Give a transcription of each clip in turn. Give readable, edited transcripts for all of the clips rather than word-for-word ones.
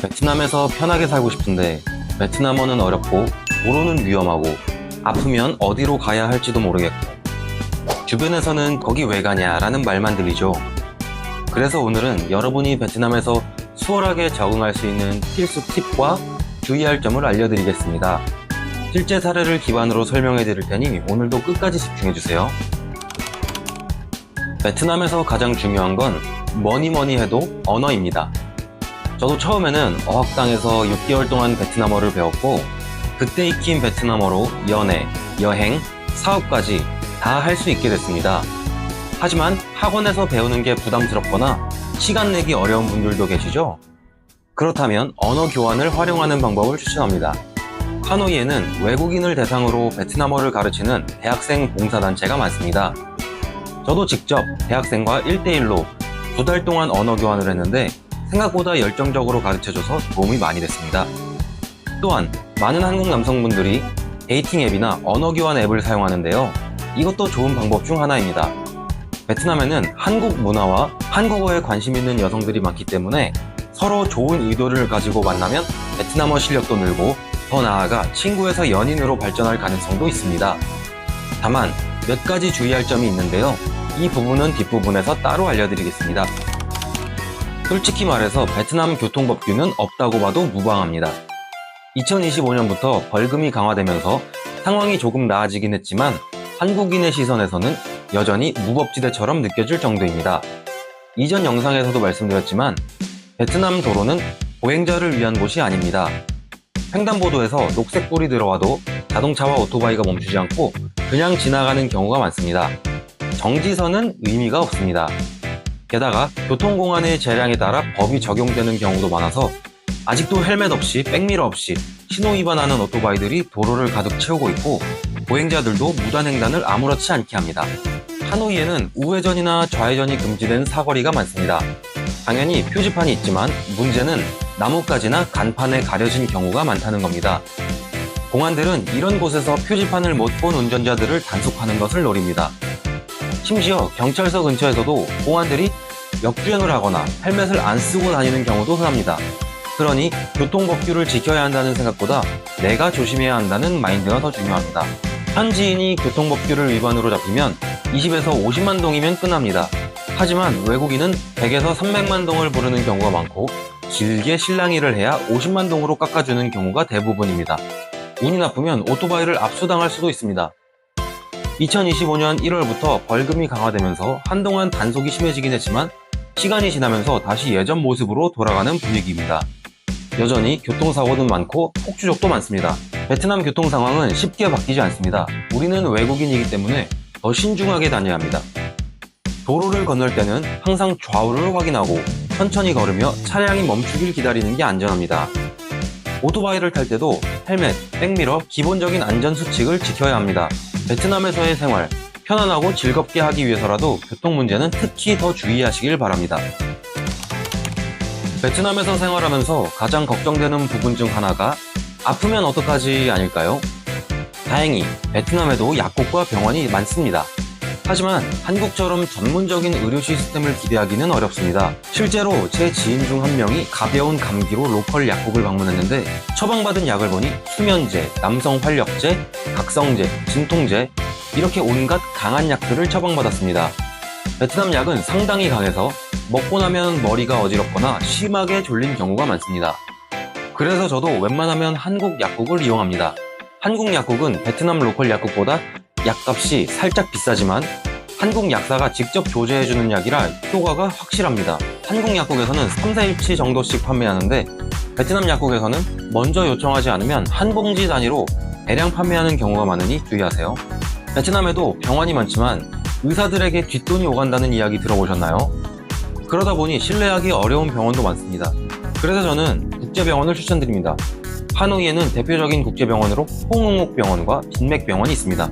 베트남에서 편하게 살고 싶은데 베트남어는 어렵고 도로는 위험하고 아프면 어디로 가야 할지도 모르겠고 주변에서는 거기 왜 가냐 라는 말만 들리죠. 그래서 오늘은 여러분이 베트남에서 수월하게 적응할 수 있는 필수 팁과 주의할 점을 알려드리겠습니다. 실제 사례를 기반으로 설명해 드릴 테니 오늘도 끝까지 집중해 주세요. 베트남에서 가장 중요한 건 뭐니 해도 언어입니다. 저도 처음에는 어학당에서 6개월 동안 베트남어를 배웠고 그때 익힌 베트남어로 연애, 여행, 사업까지 다 할 수 있게 됐습니다. 하지만 학원에서 배우는 게 부담스럽거나 시간 내기 어려운 분들도 계시죠? 그렇다면 언어 교환을 활용하는 방법을 추천합니다. 하노이에는 외국인을 대상으로 베트남어를 가르치는 대학생 봉사단체가 많습니다. 저도 직접 대학생과 1대1로 2달 동안 언어 교환을 했는데 생각보다 열정적으로 가르쳐줘서 도움이 많이 됐습니다. 또한 많은 한국 남성분들이 데이팅 앱이나 언어 교환 앱을 사용하는데요. 이것도 좋은 방법 중 하나입니다. 베트남에는 한국 문화와 한국어에 관심 있는 여성들이 많기 때문에 서로 좋은 의도를 가지고 만나면 베트남어 실력도 늘고 더 나아가 친구에서 연인으로 발전할 가능성도 있습니다. 다만 몇 가지 주의할 점이 있는데요. 이 부분은 뒷부분에서 따로 알려드리겠습니다. 솔직히 말해서 베트남 교통법규는 없다고 봐도 무방합니다. 2025년부터 벌금이 강화되면서 상황이 조금 나아지긴 했지만 한국인의 시선에서는 여전히 무법지대처럼 느껴질 정도입니다. 이전 영상에서도 말씀드렸지만 베트남 도로는 보행자를 위한 곳이 아닙니다. 횡단보도에서 녹색불이 들어와도 자동차와 오토바이가 멈추지 않고 그냥 지나가는 경우가 많습니다. 정지선은 의미가 없습니다. 게다가 교통공안의 재량에 따라 법이 적용되는 경우도 많아서 아직도 헬멧 없이 백미러 없이 신호 위반하는 오토바이들이 도로를 가득 채우고 있고 보행자들도 무단횡단을 아무렇지 않게 합니다. 하노이에는 우회전이나 좌회전이 금지된 사거리가 많습니다. 당연히 표지판이 있지만 문제는 나뭇가지나 간판에 가려진 경우가 많다는 겁니다. 공안들은 이런 곳에서 표지판을 못 본 운전자들을 단속하는 것을 노립니다. 심지어 경찰서 근처에서도 공안들이 역주행을 하거나 헬멧을 안 쓰고 다니는 경우도 흔합니다. 그러니 교통법규를 지켜야 한다는 생각보다 내가 조심해야 한다는 마인드가 더 중요합니다. 한 지인이 교통법규를 위반으로 잡히면 20에서 50만 동이면 끝납니다. 하지만 외국인은 100에서 300만 동을 부르는 경우가 많고 길게 실랑이를 해야 50만 동으로 깎아주는 경우가 대부분입니다. 운이 나쁘면 오토바이를 압수당할 수도 있습니다. 2025년 1월부터 벌금이 강화되면서 한동안 단속이 심해지긴 했지만 시간이 지나면서 다시 예전 모습으로 돌아가는 분위기입니다. 여전히 교통사고는 많고 폭주족도 많습니다. 베트남 교통 상황은 쉽게 바뀌지 않습니다. 우리는 외국인이기 때문에 더 신중하게 다녀야 합니다. 도로를 건널 때는 항상 좌우를 확인하고 천천히 걸으며 차량이 멈추길 기다리는 게 안전합니다. 오토바이를 탈 때도 헬멧, 백미러, 기본적인 안전수칙을 지켜야 합니다. 베트남에서의 생활, 편안하고 즐겁게 하기 위해서라도 교통 문제는 특히 더 주의하시길 바랍니다. 베트남에서 생활하면서 가장 걱정되는 부분 중 하나가 아프면 어떡하지 아닐까요? 다행히 베트남에도 약국과 병원이 많습니다. 하지만 한국처럼 전문적인 의료 시스템을 기대하기는 어렵습니다. 실제로 제 지인 중 한 명이 가벼운 감기로 로컬 약국을 방문했는데 처방받은 약을 보니 수면제, 남성 활력제, 각성제, 진통제 이렇게 온갖 강한 약들을 처방받았습니다. 베트남 약은 상당히 강해서 먹고 나면 머리가 어지럽거나 심하게 졸린 경우가 많습니다. 그래서 저도 웬만하면 한국 약국을 이용합니다. 한국 약국은 베트남 로컬 약국보다 약값이 살짝 비싸지만 한국 약사가 직접 조제해주는 약이라 효과가 확실합니다. 한국 약국에서는 3, 4일치 정도씩 판매하는데 베트남 약국에서는 먼저 요청하지 않으면 한 봉지 단위로 대량 판매하는 경우가 많으니 주의하세요. 베트남에도 병원이 많지만 의사들에게 뒷돈이 오간다는 이야기 들어보셨나요? 그러다 보니 신뢰하기 어려운 병원도 많습니다. 그래서 저는 국제병원을 추천드립니다. 하노이에는 대표적인 국제병원으로 홍응옥병원과 빈맥병원이 있습니다.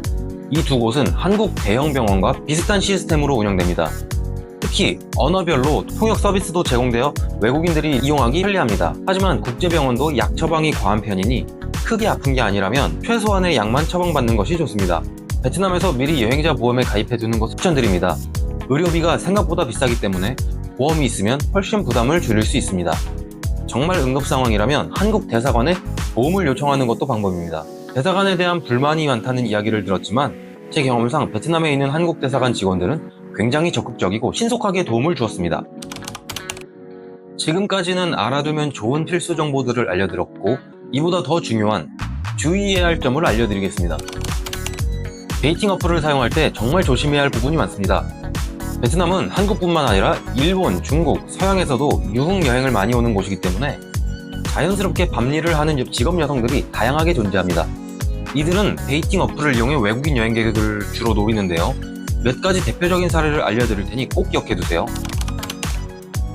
이 두 곳은 한국 대형 병원과 비슷한 시스템으로 운영됩니다. 특히 언어별로 통역 서비스도 제공되어 외국인들이 이용하기 편리합니다. 하지만 국제병원도 약 처방이 과한 편이니 크게 아픈 게 아니라면 최소한의 약만 처방받는 것이 좋습니다. 베트남에서 미리 여행자 보험에 가입해두는 것을 추천드립니다. 의료비가 생각보다 비싸기 때문에 보험이 있으면 훨씬 부담을 줄일 수 있습니다. 정말 응급 상황이라면 한국 대사관에 도움을 요청하는 것도 방법입니다. 대사관에 대한 불만이 많다는 이야기를 들었지만 제 경험상 베트남에 있는 한국 대사관 직원들은 굉장히 적극적이고 신속하게 도움을 주었습니다. 지금까지는 알아두면 좋은 필수 정보들을 알려드렸고 이보다 더 중요한 주의해야 할 점을 알려드리겠습니다. 데이팅 어플을 사용할 때 정말 조심해야 할 부분이 많습니다. 베트남은 한국뿐만 아니라 일본, 중국, 서양에서도 유흥 여행을 많이 오는 곳이기 때문에 자연스럽게 밤일을 하는 직업 여성들이 다양하게 존재합니다. 이들은 데이팅 어플을 이용해 외국인 여행객을 주로 노리는데요. 몇 가지 대표적인 사례를 알려드릴 테니 꼭 기억해두세요.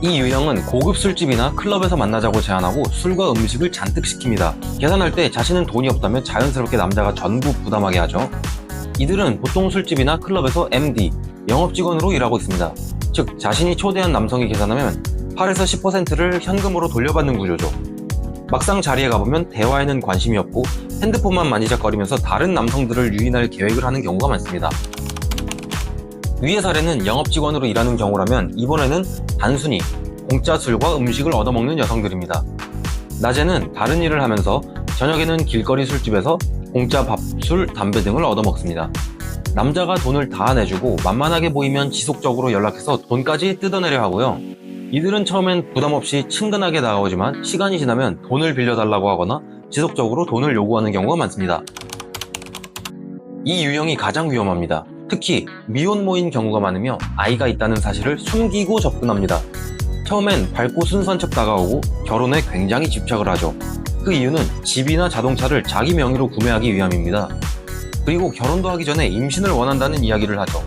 이 유형은 고급 술집이나 클럽에서 만나자고 제안하고 술과 음식을 잔뜩 시킵니다. 계산할 때 자신은 돈이 없다면 자연스럽게 남자가 전부 부담하게 하죠. 이들은 보통 술집이나 클럽에서 MD, 영업직원으로 일하고 있습니다. 즉 자신이 초대한 남성이 계산하면 8에서 10%를 현금으로 돌려받는 구조죠. 막상 자리에 가보면 대화에는 관심이 없고 핸드폰만 만지작거리면서 다른 남성들을 유인할 계획을 하는 경우가 많습니다. 위의 사례는 영업직원으로 일하는 경우라면 이번에는 단순히 공짜 술과 음식을 얻어먹는 여성들입니다. 낮에는 다른 일을 하면서 저녁에는 길거리 술집에서 공짜 밥, 술, 담배 등을 얻어먹습니다. 남자가 돈을 다 내주고 만만하게 보이면 지속적으로 연락해서 돈까지 뜯어내려 하고요. 이들은 처음엔 부담없이 친근하게 다가오지만 시간이 지나면 돈을 빌려달라고 하거나 지속적으로 돈을 요구하는 경우가 많습니다. 이 유형이 가장 위험합니다. 특히 미혼모인 경우가 많으며 아이가 있다는 사실을 숨기고 접근합니다. 처음엔 밝고 순수한 척 다가오고 결혼에 굉장히 집착을 하죠. 그 이유는 집이나 자동차를 자기 명의로 구매하기 위함입니다. 그리고 결혼도 하기 전에 임신을 원한다는 이야기를 하죠.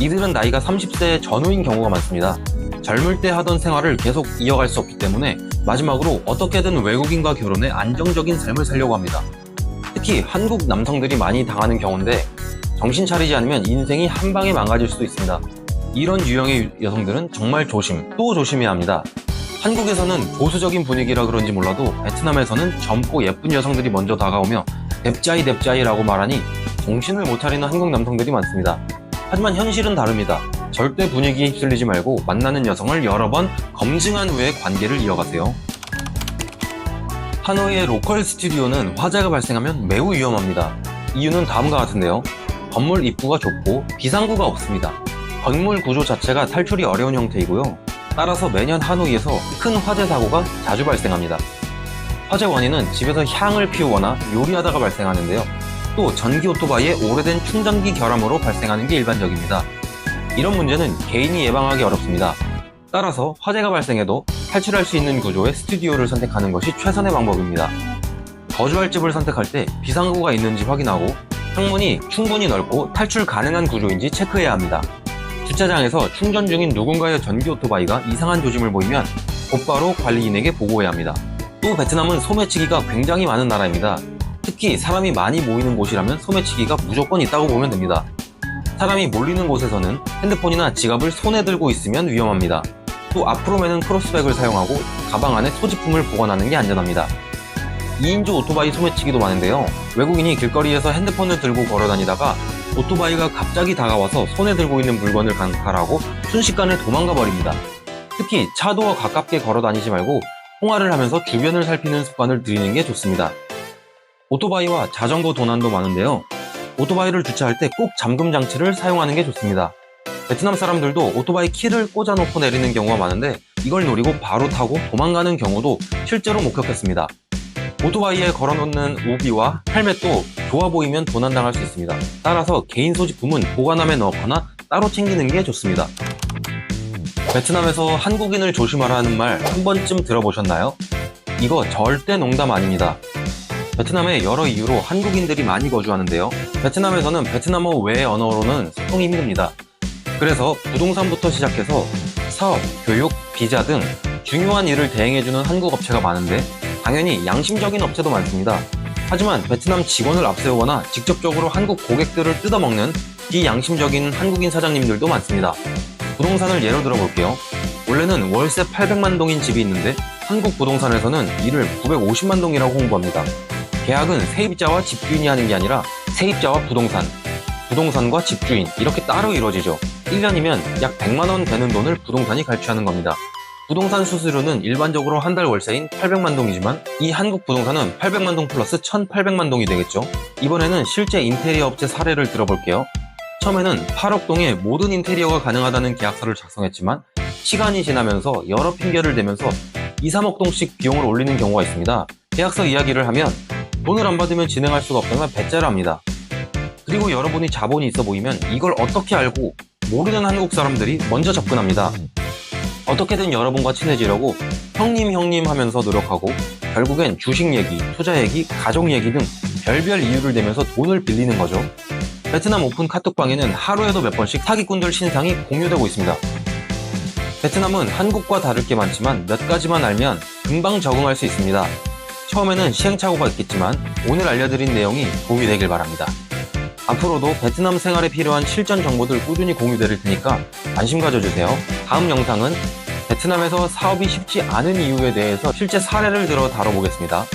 이들은 나이가 30세 전후인 경우가 많습니다. 젊을 때 하던 생활을 계속 이어갈 수 없기 때문에 마지막으로 어떻게든 외국인과 결혼해 안정적인 삶을 살려고 합니다. 특히 한국 남성들이 많이 당하는 경우인데 정신 차리지 않으면 인생이 한 방에 망가질 수도 있습니다. 이런 유형의 여성들은 정말 또 조심해야 합니다. 한국에서는 보수적인 분위기라 그런지 몰라도 베트남에서는 젊고 예쁜 여성들이 먼저 다가오며 뎁짜이라고 말하니 정신을 못 차리는 한국 남성들이 많습니다. 하지만 현실은 다릅니다. 절대 분위기에 휩쓸리지 말고 만나는 여성을 여러 번 검증한 후에 관계를 이어가세요. 하노이의 로컬 스튜디오는 화재가 발생하면 매우 위험합니다. 이유는 다음과 같은데요. 건물 입구가 좁고 비상구가 없습니다. 건물 구조 자체가 탈출이 어려운 형태이고요. 따라서 매년 하노이에서 큰 화재 사고가 자주 발생합니다. 화재 원인은 집에서 향을 피우거나 요리하다가 발생하는데요. 또 전기 오토바이의 오래된 충전기 결함으로 발생하는 게 일반적입니다. 이런 문제는 개인이 예방하기 어렵습니다. 따라서 화재가 발생해도 탈출할 수 있는 구조의 스튜디오를 선택하는 것이 최선의 방법입니다. 거주할 집을 선택할 때 비상구가 있는지 확인하고 창문이 충분히 넓고 탈출 가능한 구조인지 체크해야 합니다. 주차장에서 충전 중인 누군가의 전기 오토바이가 이상한 조짐을 보이면 곧바로 관리인에게 보고해야 합니다. 또 베트남은 소매치기가 굉장히 많은 나라입니다. 특히 사람이 많이 모이는 곳이라면 소매치기가 무조건 있다고 보면 됩니다. 사람이 몰리는 곳에서는 핸드폰이나 지갑을 손에 들고 있으면 위험합니다. 또 앞으로 매는 크로스백을 사용하고 가방 안에 소지품을 보관하는 게 안전합니다. 2인조 오토바이 소매치기도 많은데요. 외국인이 길거리에서 핸드폰을 들고 걸어다니다가 오토바이가 갑자기 다가와서 손에 들고 있는 물건을 강탈하고 순식간에 도망가 버립니다. 특히 차도와 가깝게 걸어다니지 말고 통화를 하면서 주변을 살피는 습관을 들이는 게 좋습니다. 오토바이와 자전거 도난도 많은데요. 오토바이를 주차할 때 꼭 잠금 장치를 사용하는 게 좋습니다. 베트남 사람들도 오토바이 키를 꽂아놓고 내리는 경우가 많은데 이걸 노리고 바로 타고 도망가는 경우도 실제로 목격했습니다. 오토바이에 걸어놓는 우비와 헬멧도 좋아 보이면 도난당할 수 있습니다. 따라서 개인 소지품은 보관함에 넣거나 따로 챙기는 게 좋습니다. 베트남에서 한국인을 조심하라 하는 말 한 번쯤 들어보셨나요? 이거 절대 농담 아닙니다. 베트남에 여러 이유로 한국인들이 많이 거주하는데요. 베트남에서는 베트남어 외의 언어로는 소통이 힘듭니다. 그래서 부동산부터 시작해서 사업, 교육, 비자 등 중요한 일을 대행해주는 한국 업체가 많은데 당연히 양심적인 업체도 많습니다. 하지만 베트남 직원을 앞세우거나 직접적으로 한국 고객들을 뜯어먹는 비양심적인 한국인 사장님들도 많습니다. 부동산을 예로 들어볼게요. 원래는 월세 800만 동인 집이 있는데 한국 부동산에서는 이를 950만 동이라고 홍보합니다. 계약은 세입자와 집주인이 하는 게 아니라 세입자와 부동산과 집주인 이렇게 따로 이루어지죠. 1년이면 약 100만 원 되는 돈을 부동산이 갈취하는 겁니다. 부동산 수수료는 일반적으로 한 달 월세인 800만 동이지만 이 한국 부동산은 800만 동 플러스 1800만 동이 되겠죠. 이번에는 실제 인테리어 업체 사례를 들어볼게요. 처음에는 8억 동에 모든 인테리어가 가능하다는 계약서를 작성했지만 시간이 지나면서 여러 핑계를 대면서 2, 3억 동씩 비용을 올리는 경우가 있습니다. 계약서 이야기를 하면 돈을 안 받으면 진행할 수가 없다면 배째랍니다. 그리고 여러분이 자본이 있어 보이면 이걸 어떻게 알고 모르는 한국 사람들이 먼저 접근합니다. 어떻게든 여러분과 친해지려고 형님 하면서 노력하고 결국엔 주식 얘기, 투자 얘기, 가족 얘기 등 별별 이유를 대면서 돈을 빌리는 거죠. 베트남 오픈 카톡방에는 하루에도 몇 번씩 사기꾼들 신상이 공유되고 있습니다. 베트남은 한국과 다를 게 많지만 몇 가지만 알면 금방 적응할 수 있습니다. 처음에는 시행착오가 있겠지만 오늘 알려드린 내용이 도움이 되길 바랍니다. 앞으로도 베트남 생활에 필요한 실전 정보들 꾸준히 공유될 테니까 관심 가져주세요. 다음 영상은 베트남에서 사업이 쉽지 않은 이유에 대해서 실제 사례를 들어 다뤄보겠습니다.